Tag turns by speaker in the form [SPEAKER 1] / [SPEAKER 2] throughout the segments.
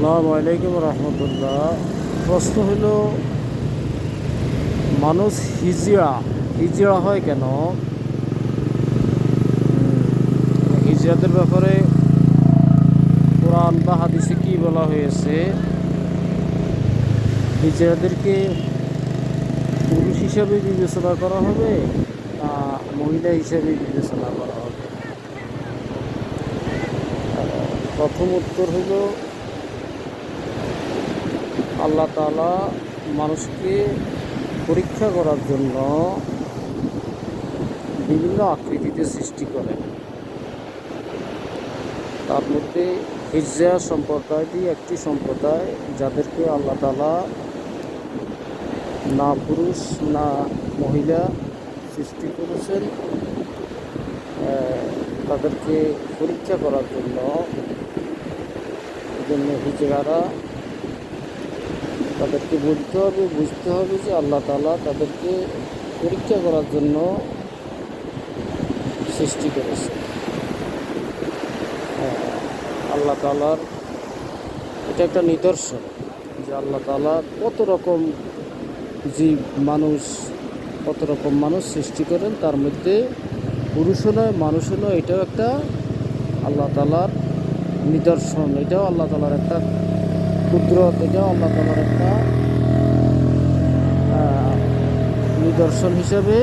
[SPEAKER 1] আসসালামু আলাইকুম রহমতুল্লাহ। প্রশ্ন হইল, মানুষ হিজড়া হয় কেন? হিজড়াদের ব্যাপারে কোরআন বা হাদিসে কি বলা হয়েছে? হিজড়াদেরকে পুরুষ হিসাবে বিবেচনা করা হবে না মহিলা হিসাবে বিবেচনা করা হবে? প্রথম উত্তর হইল, আল্লাহ তাআলা মানুষকে পরীক্ষা করার জন্য বিভিন্ন আকৃতিতে সৃষ্টি করেন। তার মধ্যে হিজড়া সম্প্রদায়টি একটি সম্প্রদায়, যাদেরকে আল্লাহ তাআলা না পুরুষ না মহিলা সৃষ্টি করেছেন। তাদেরকে পরীক্ষা করার জন্য হিজড়ারা তাদেরকে বুঝতে হবে যে আল্লাহ তাআলা তাদেরকে পরীক্ষা করার জন্য সৃষ্টি করেছে। আল্লাহ তাআলার এটা একটা নিদর্শন যে আল্লাহ তাআলা কত রকম মানুষ সৃষ্টি করেন। তার মধ্যে পুরুষও নয় মানুষও নয়, এটাও একটা আল্লাহ তাআলার নিদর্শন, এটাও আল্লাহ তাআলার একটা কুদরত, এটাও আল্লাহ তাআলার একটা নিদর্শন হিসেবে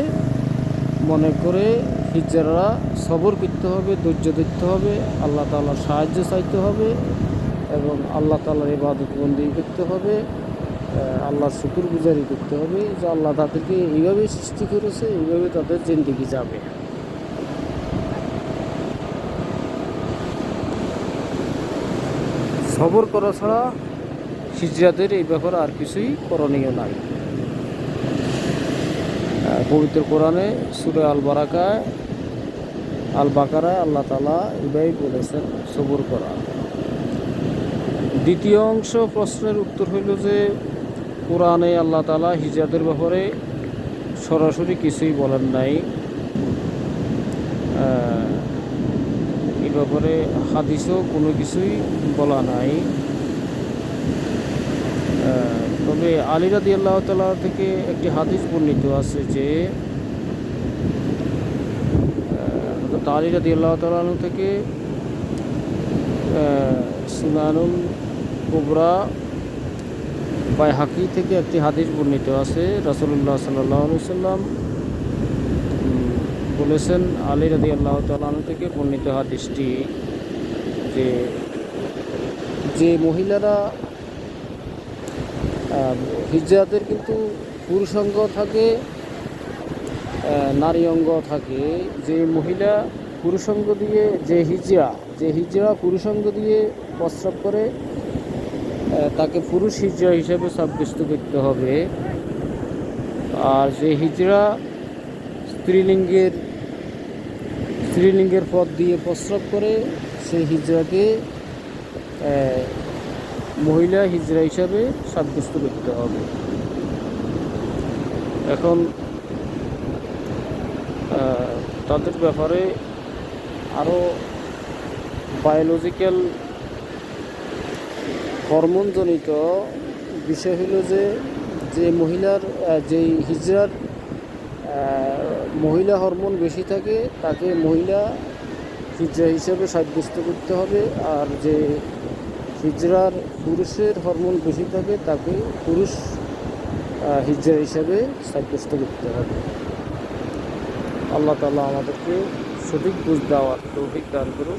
[SPEAKER 1] মনে করে হিজড়ারা সবর করতে হবে, ধৈর্য ধরতে হবে, আল্লাহ তাআলার সাহায্য চাইতে হবে এবং আল্লাহ তাআলার ইবাদত বন্দেগী করতে হবে, আল্লাহর শুকরগুজারি করতে হবে যে আল্লাহ তাদেরকে এইভাবে সৃষ্টি করেছে, এইভাবে তাদের জিন্দেগি যাবে। সবর করা ছাড়া হিজড়াদের এই ব্যাপারে আর কিছুই করণীয় নাই। পবিত্র কোরআনে সূরা আল বাকারায় আল্লাহ তাআলা এইভাবেই বলেছেন সবর করা। দ্বিতীয় অংশ প্রশ্নের উত্তর হইল যে কোরআনে আল্লাহ তাআলা হিজড়াদের ব্যাপারে সরাসরি কিছুই বলেন নাই। এই ব্যাপারে হাদিসেও কোনো কিছুই বলা নাই। তবে আলী রাদিয়াল্লাহু তাআলা থেকে একটি হাদিস বর্ণিত আছে যে আলী রাদিয়াল্লাহু তাআলা থেকে সুনানুল কুবরা বাইহাকি থেকে একটি হাদিস বর্ণিত আছে। রাসূলুল্লাহ সাল্লাল্লাহু আলাইহি ওয়াসাল্লাম বলেছেন, আলী রাদিয়াল্লাহু তাআলা থেকে বর্ণিত হাদিসটি, যে মহিলারা হিজড়াদের কিন্তু পুরুষাঙ্গ থাকে, নারী অঙ্গ থাকে। যে মহিলা পুরুষাঙ্গ দিয়ে যে হিজড়া পুরুষাঙ্গ দিয়ে প্রস্রাব করে, তাকে পুরুষ হিজড়া হিসেবে সাব্যস্ত করতে হবে। আর যে হিজড়া স্ত্রীলিঙ্গের পথ দিয়ে প্রস্রাব করে, সেই হিজড়াকে মহিলা হিজড়া হিসাবে সাব্যস্ত করতে হবে। এখন তাদের ব্যাপারে আরও বায়োলজিক্যাল হরমোনজনিত বিষয় হলো যে মহিলার যেই হিজড়ার মহিলা হরমোন বেশি থাকে, তাকে মহিলা হিজড়া হিসেবে সাব্যস্ত করতে হবে। আর যে হিজড়ার পুরুষের হরমোন বেশি থাকে, তাকে পুরুষ হিজড়া হিসেবে সাব্যস্ত করতে হবে। আল্লাহ তাআলা আমাদেরকে সঠিক বুঝ দেওয়ার তৌফিক দান করুন।